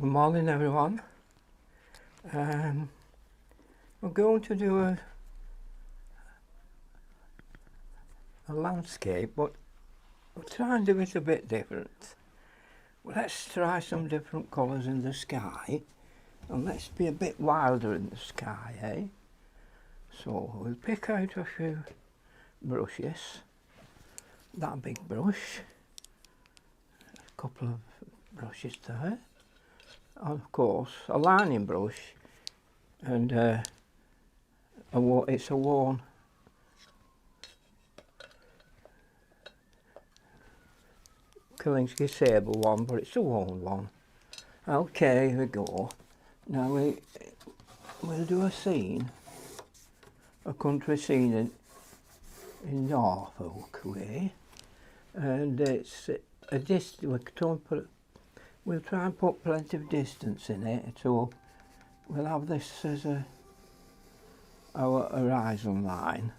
Good morning, everyone. We're going to do a landscape, but we'll try and do it a bit different. Let's try some different colours in the sky, and let's be a bit wilder in the sky, eh? So we'll pick out a few brushes. That big brush, a couple of brushes there, and of course a lining brush, and it's a worn Kalinsky Sable one, but it's a worn one. Okay, here we go. Now we'll do a scene, a country scene in Norfolk way, and it's a distance. We'll try and put plenty of distance in it, so we'll have this as our horizon line,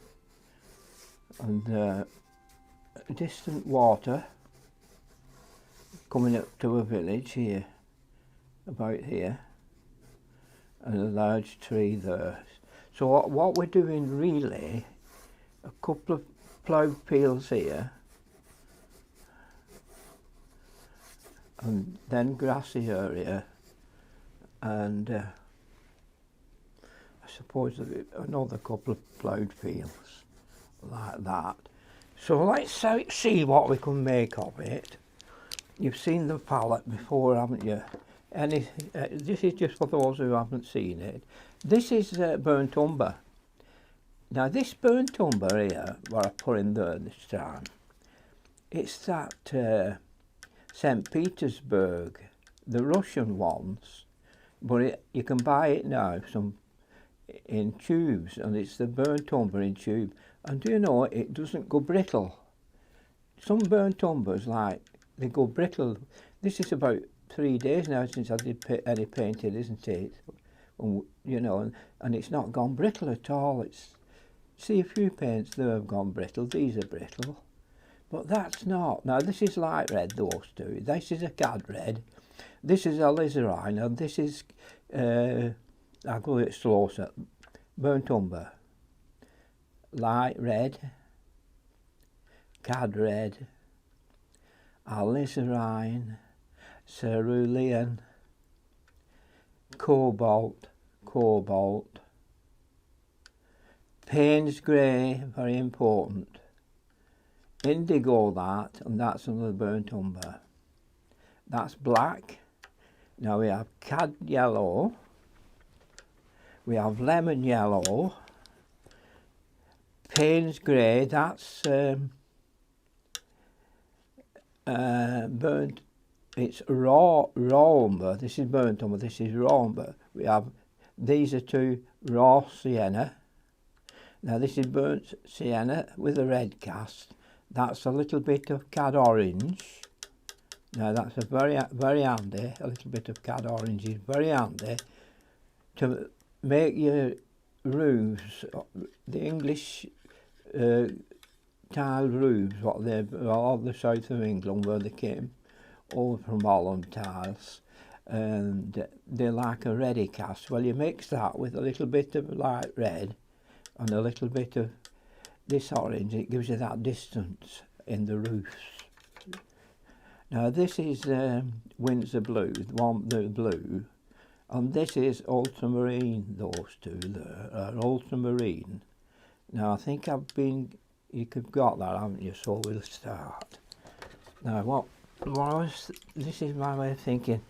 and distant water coming up to a village here, about here, and a large tree there. So what we're doing really, a couple of ploughed fields here, and then grassy area, and I suppose another couple of ploughed fields like that. So let's see what we can make of it. You've seen the palette before, haven't you? This is just for those who haven't seen it. This is burnt umber. Now this burnt umber here, what I put in there this time, it's that St. Petersburg, the Russian ones, but you can buy it now in tubes, and it's the burnt umber in tube. And do you know, it doesn't go brittle. Some burnt umbers, like, they go brittle. This is about 3 days now since I did any painting, isn't it? You know, and it's not gone brittle at all. See, a few paints there have gone brittle. These are brittle, but that's not. Now this is light red, those two. This is a cad red. This is alizarin, and this is I'll go a bit slow. So burnt umber, light red, cad red, alizarin, cerulean, cobalt, Payne's grey, very important, indigo, that, and that's another burnt umber. That's black. Now we have cad yellow, we have lemon yellow, Payne's grey, that's burnt, it's raw umber. This is burnt umber, this is raw umber. We have, these are two raw sienna. Now this is burnt sienna with a red cast. That's a little bit of cad orange. Now that's a very handy, a little bit of cad orange is very handy to make your roofs, the English tiled roofs, what they all the south of England where they came over from Holland tiles, and they like a reddy cast. Well, you mix that with a little bit of light red and a little bit of this orange, it gives you that distance in the roofs. Now this is Windsor blue, the blue, and this is ultramarine. Those two there are ultramarine. Now I think you've got that, haven't you? So we'll start. Now this is my way of thinking.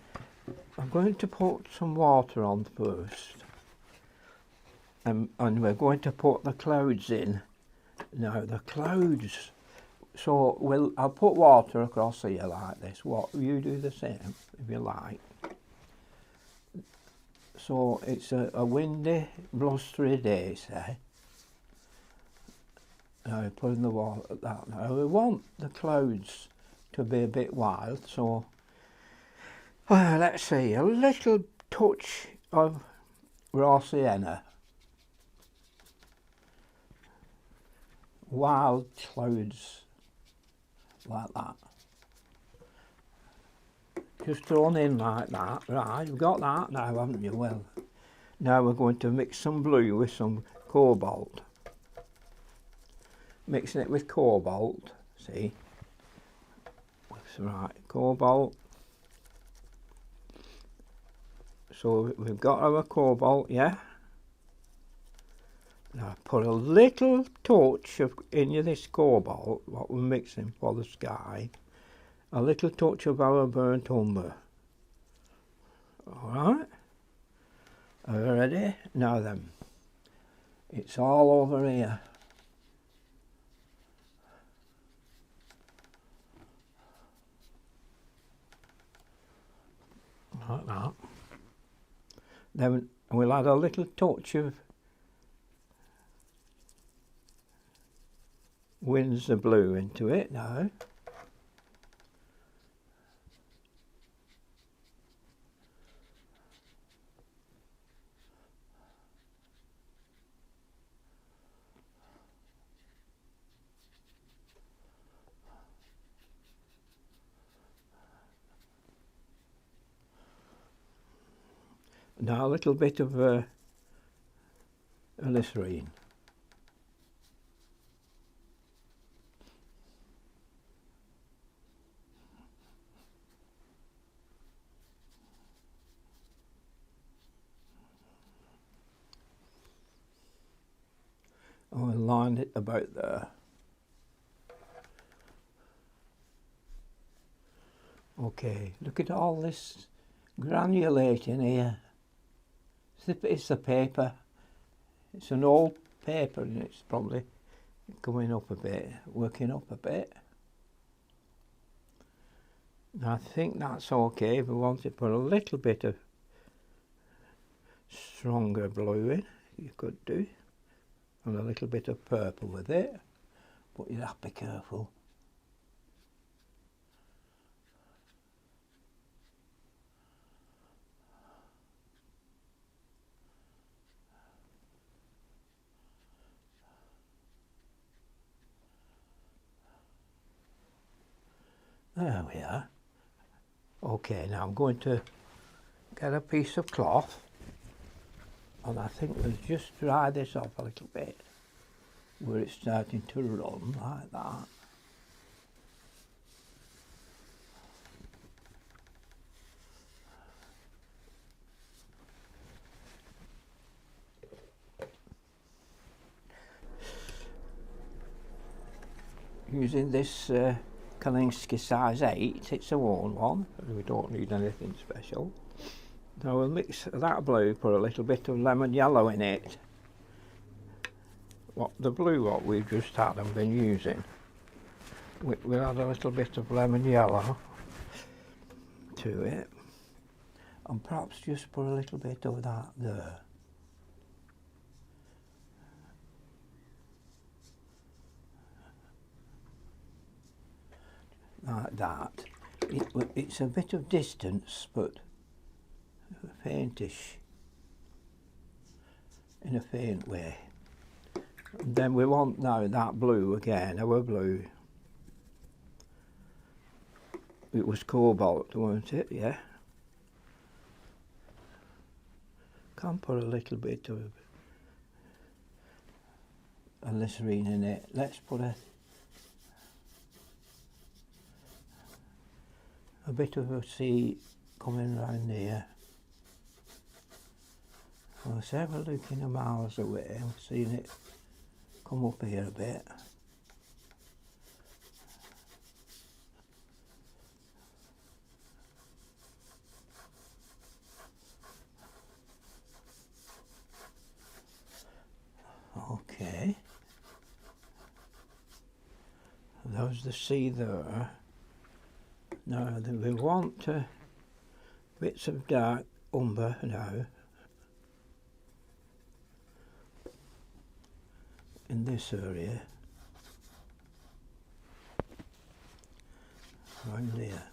I'm going to put some water on first, and we're going to put the clouds in. Now the clouds, so I'll put water across here like this. You do the same if you like. So it's a windy, blustery day, say. Now putting the water at that. Now we want the clouds to be a bit wild, so let's see, a little touch of raw sienna. Wild clouds like that. just thrown in like that. Right, you've got that now, haven't you? Well, now we're going to mix some blue with some cobalt. Mixing it with cobalt, see? Right, cobalt. So we've got our cobalt, yeah? Now put a little touch of in this cobalt, what we're mixing for the sky, a little touch of our burnt umber. Alright? Are you ready? Now then, it's all over here. Like that. Then we'll add a little touch of Windsor blue into it now. Now a little bit of glycerine. And we'll line it about there. Okay, look at all this granulate in here. It's the paper. It's an old paper and it's probably coming up a bit, working up a bit. I think that's okay. If we want to put a little bit of stronger blue in, you could do. And a little bit of purple with it. But you have to be careful. There we are. Okay, now I'm going to get a piece of cloth and I think we'll just dry this off a little bit where it's starting to run like that. Using this Kalinsky size 8, it's a worn one, we don't need anything special. Now we'll mix that blue, put a little bit of lemon yellow in it. The blue what we've just had and been using, we'll add a little bit of lemon yellow to it. And perhaps just put a little bit of that there. Like that. It's a bit of distance, but faintish, in a faint way. And then we want now that blue again, our blue. It was cobalt, weren't it? Yeah. Can put a little bit of a glycerine in it. Let's put a bit of a sea coming round here. Well, say we're looking a miles away, I'm seeing it come up here a bit. Okay. There's the sea there. Now we want bits of dark umber now in this area, around here.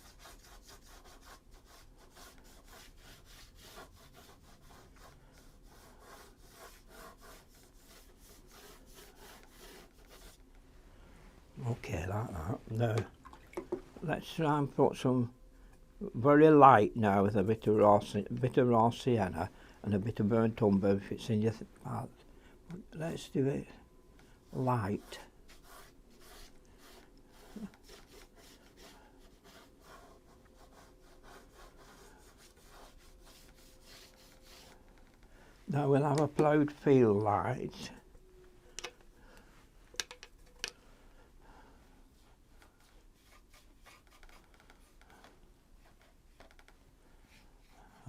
Okay, like that. Now let's try and put some very light now with a bit of raw sienna and a bit of burnt umber if it's in your palette. Let's do it light. Now we'll have a ploughed field light.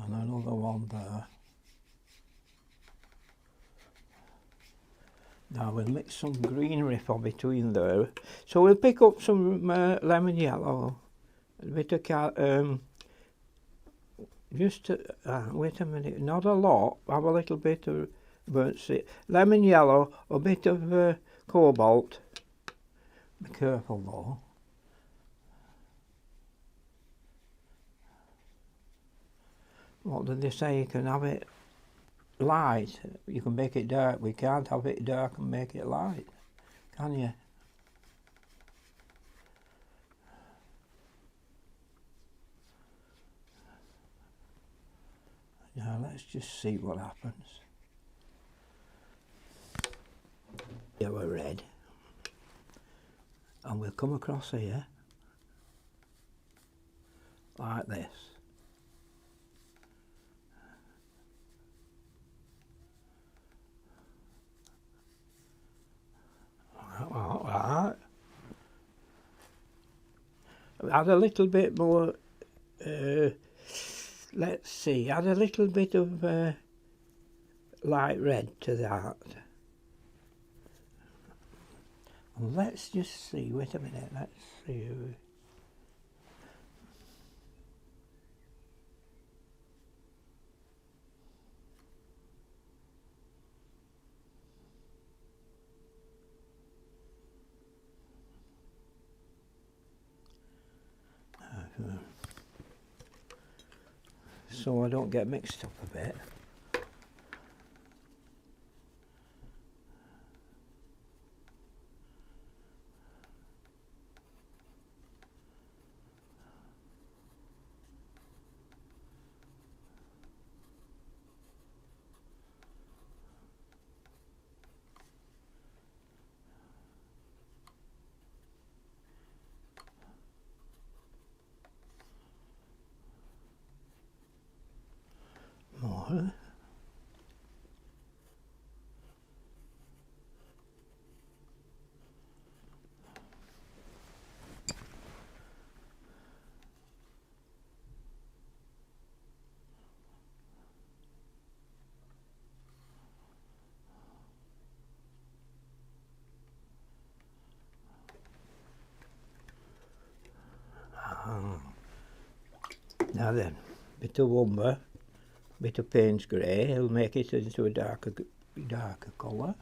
And another one there. Now we'll mix some greenery for between there. So we'll pick up some lemon yellow, a bit of wait a minute, not a lot, have a little bit of lemon yellow, a bit of cobalt. Be careful though. What did they say? You can have it light, you can make it dark. We can't have it dark and make it light, can you? Now let's just see what happens. Yellow red, and we'll come across here like this. Like that. Add a little bit more, let's see, add a little bit of light red to that. And let's just see, wait a minute, let's see. So I don't get mixed up a bit. More. Now then, bit of umber, bit of Payne's grey, it'll make it into a darker colour.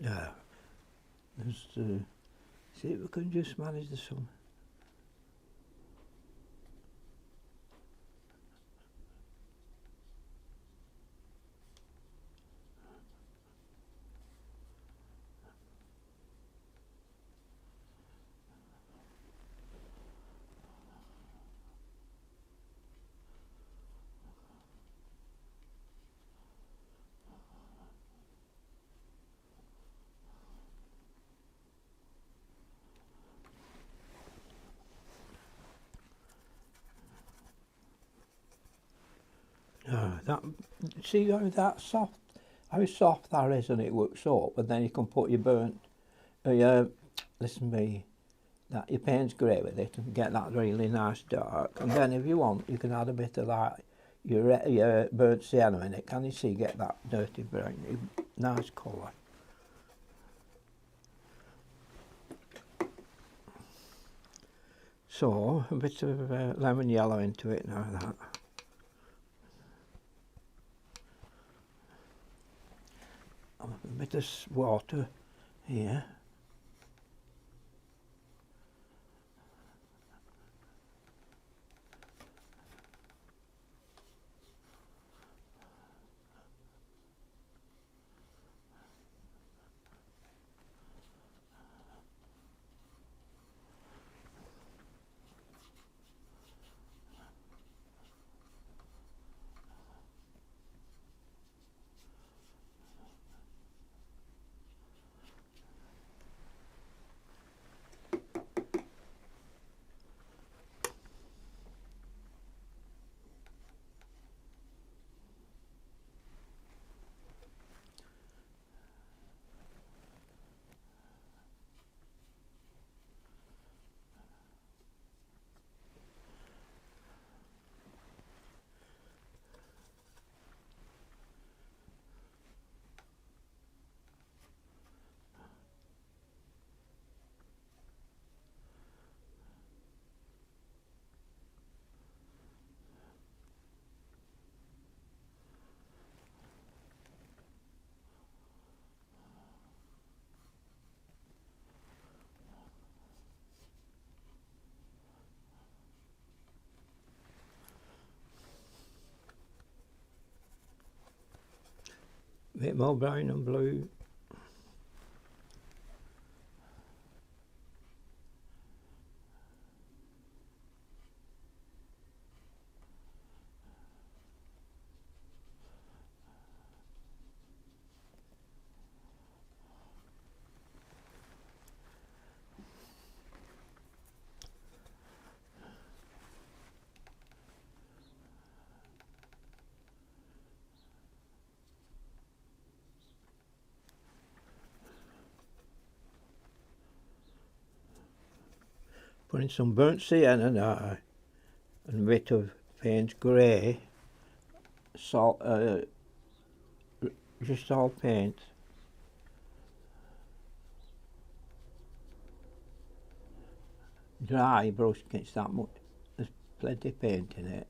Yeah. Just see if we can just manage the sun. That, see how that soft, how soft that is, and it works up, and then you can put your burnt, listen to me, that your paint's grey with it and get that really nice dark, and then if you want you can add a bit of like your burnt sienna in it. Can you see, get that dirty brown, nice colour. So a bit of lemon yellow into it now, that. A bit of water here. A bit more brown and blue. Putting some burnt sienna now and a bit of paint grey, salt, just all paint. Dry brush gets that much, there's plenty of paint in it.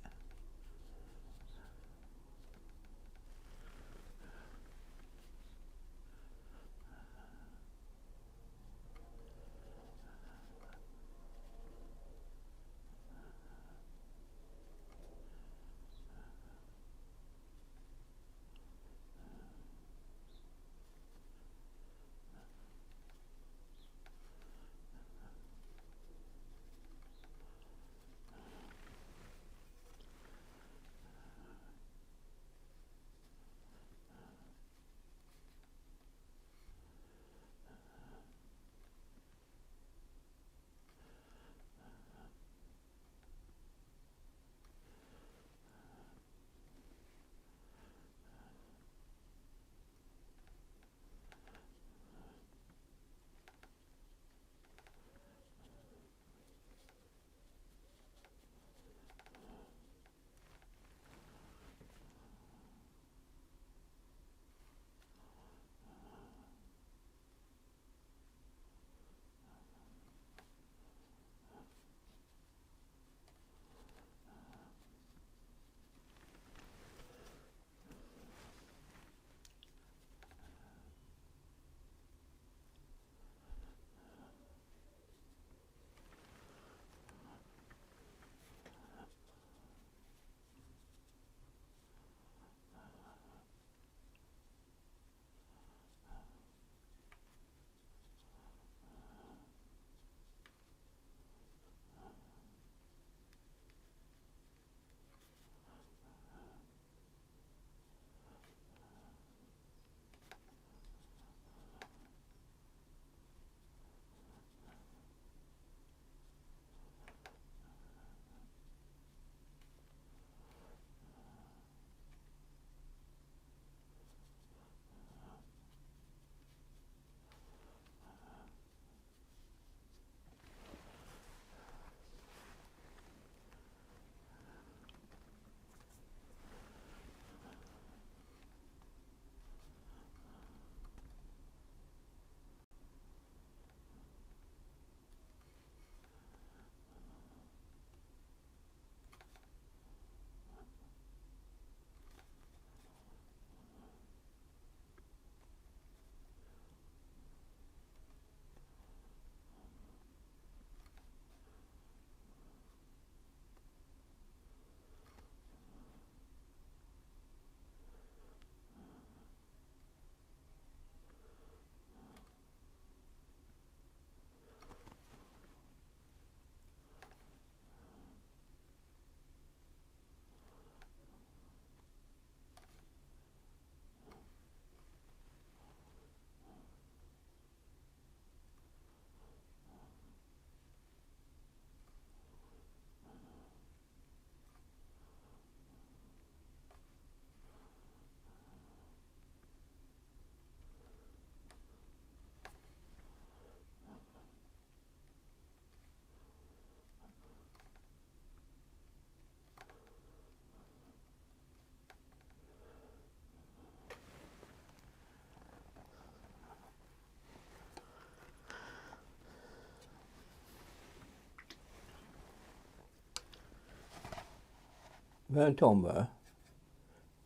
burnt umber,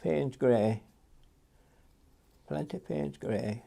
Payne's grey, plenty Payne's grey.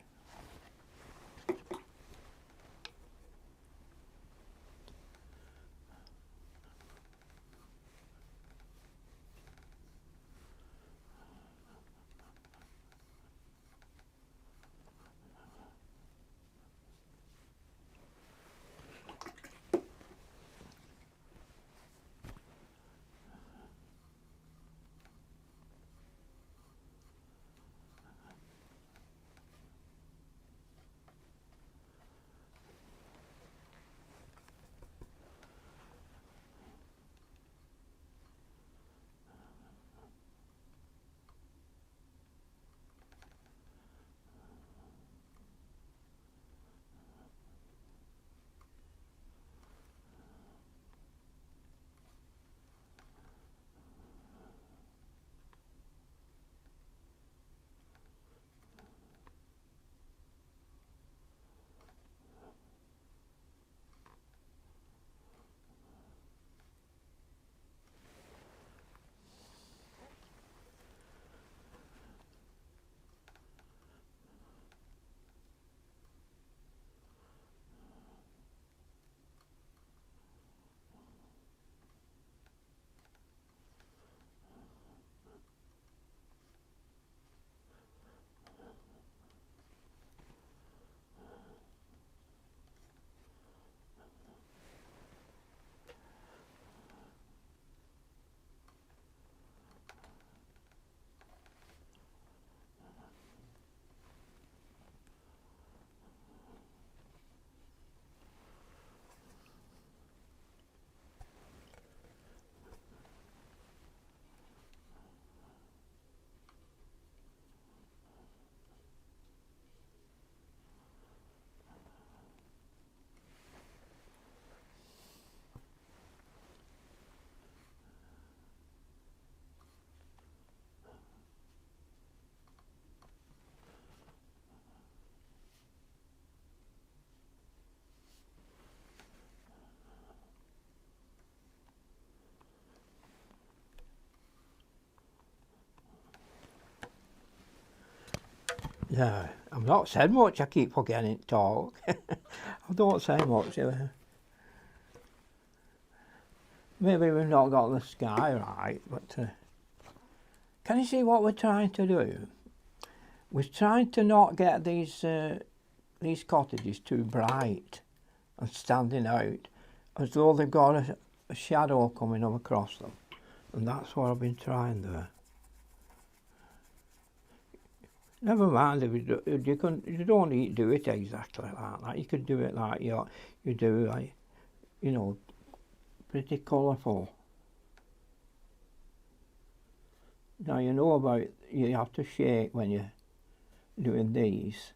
No, I've not said much, I keep forgetting to talk. I don't say much. Maybe we've not got the sky right, but can you see what we're trying to do? We're trying to not get these cottages too bright and standing out, as though they've got a shadow coming up across them. And that's what I've been trying there. Never mind if you don't need to do it exactly like that. You could do it like you do, like, you know, pretty colourful. Now you know about, you have to shake when you're doing these.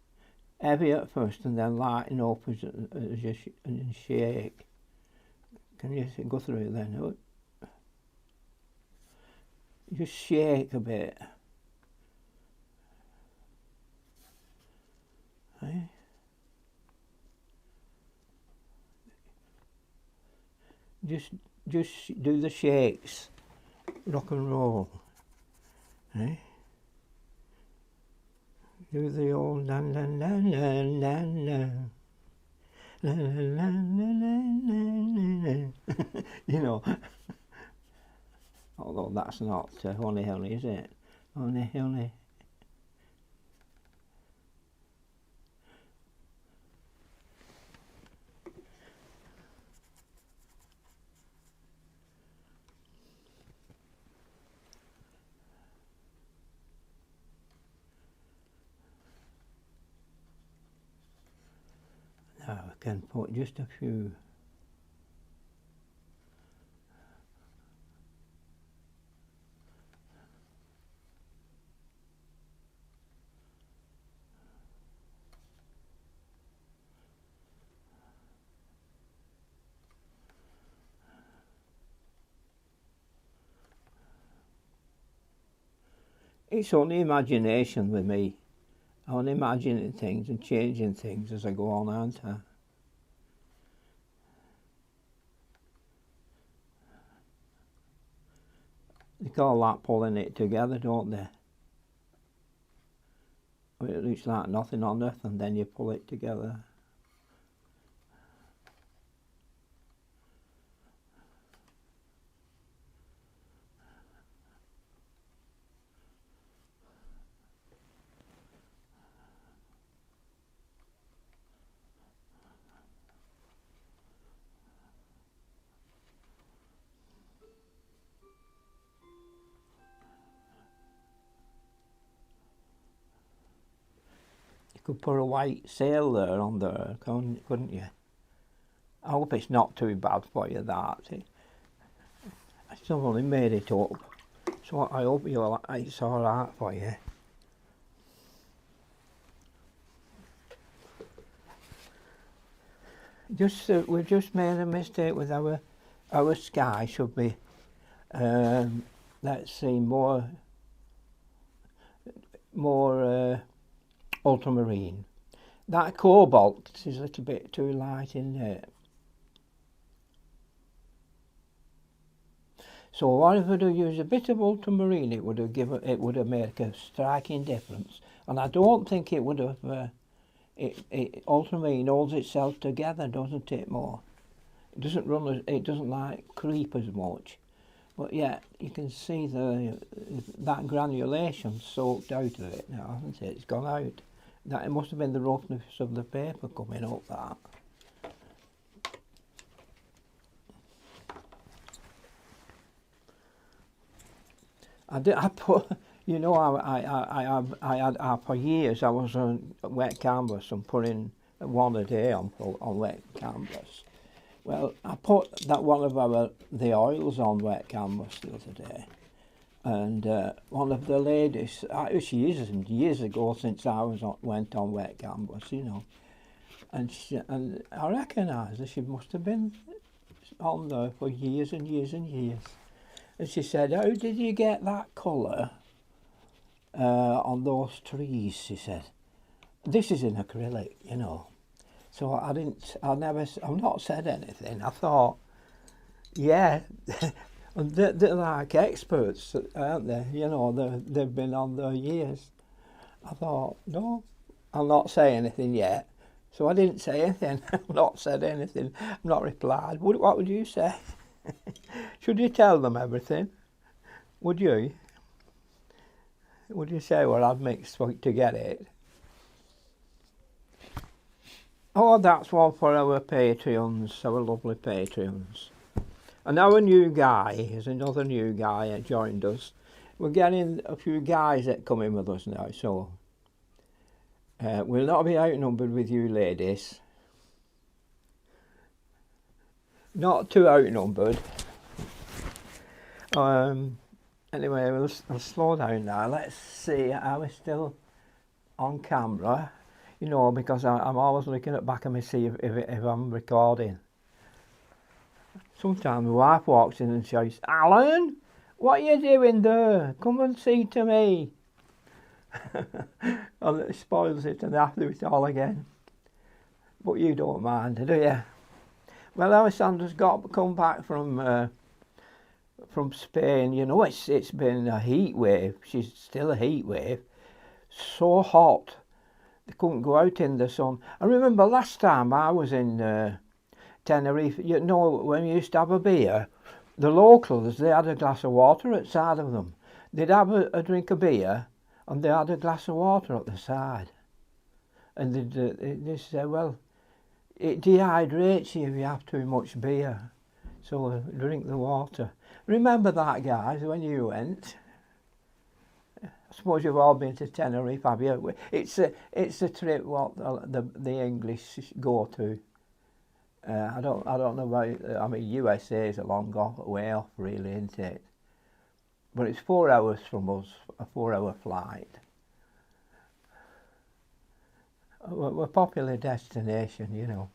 Heavy at first and then lighten up as you and shake. Can you go through then? Just shake a bit. Right? Just do the shakes, rock and roll. Eh? Do the old la la la la la la la la la la. You know. Although that's not honey honey, is it? Honey honey. Now I can put just a few. It's only imagination with me. I'm imagining things and changing things as I go on, aren't I? They call that pulling it together, don't they? It looks like nothing on earth, and then you pull it together. Could put a white sail there on there, couldn't you? I hope it's not too bad for you, that. I still only made it up, so I hope it's alright for you. We've just made a mistake with our sky. Should be, let's see, more ultramarine. That cobalt is a little bit too light in there. So what if we do use a bit of ultramarine? It would have made a striking difference. And I don't think it would have. Ultramarine holds itself together, doesn't it? More. It doesn't like creep as much. But yeah, you can see that granulation soaked out of it now, hasn't it? It's gone out. It must have been the roughness of the paper coming up, that. I put, you know, I had for years. I was on wet canvas and putting one a day on wet canvas. Well, I put that one of the oils on wet canvas the other day, and one of the ladies, it was years and years ago since I went on wet canvas, you know, and I recognised her. She must have been on there for years and years and years. And she said, "How did you get that colour on those trees?" She said. "This is in acrylic, you know." So I've not said anything. I thought, yeah, they're like experts, aren't they? You know, they've been on there years. I thought, no, I'll not say anything yet. So I didn't say anything. I've not said anything. I've not replied. What would you say? Should you tell them everything? Would you? Would you say what I'd mixed to get it? Oh, that's one for our Patreons, our lovely Patreons. And our new guy is another new guy that joined us. We're getting a few guys that come in with us now, so we'll not be outnumbered with you ladies. Not too outnumbered. Anyway, we'll slow down now. Let's see, are we still on camera? You know, because I'm always looking at the back of me to see if I'm recording. Sometimes my wife walks in and shouts, "Alan, what are you doing there? Come and see to me." And it spoils it, and I have to do it all again. But you don't mind, do you? Well, Alessandra's come back from Spain. You know, it's been a heat wave. She's still a heat wave. So hot. They couldn't go out in the sun. I remember last time I was in Tenerife, you know, when we used to have a beer, the locals, they had a glass of water at the side of them. They'd have a drink of beer, and they had a glass of water at the side. And they'd say, well, it dehydrates you if you have too much beer, so drink the water. Remember that, guys, when you went? I suppose you've all been to Tenerife, have you? It's a trip what the English go to. I don't know about. I mean, USA is a long way off, really, isn't it? But it's 4 hours from us, a 4-hour flight. We're a popular destination, you know.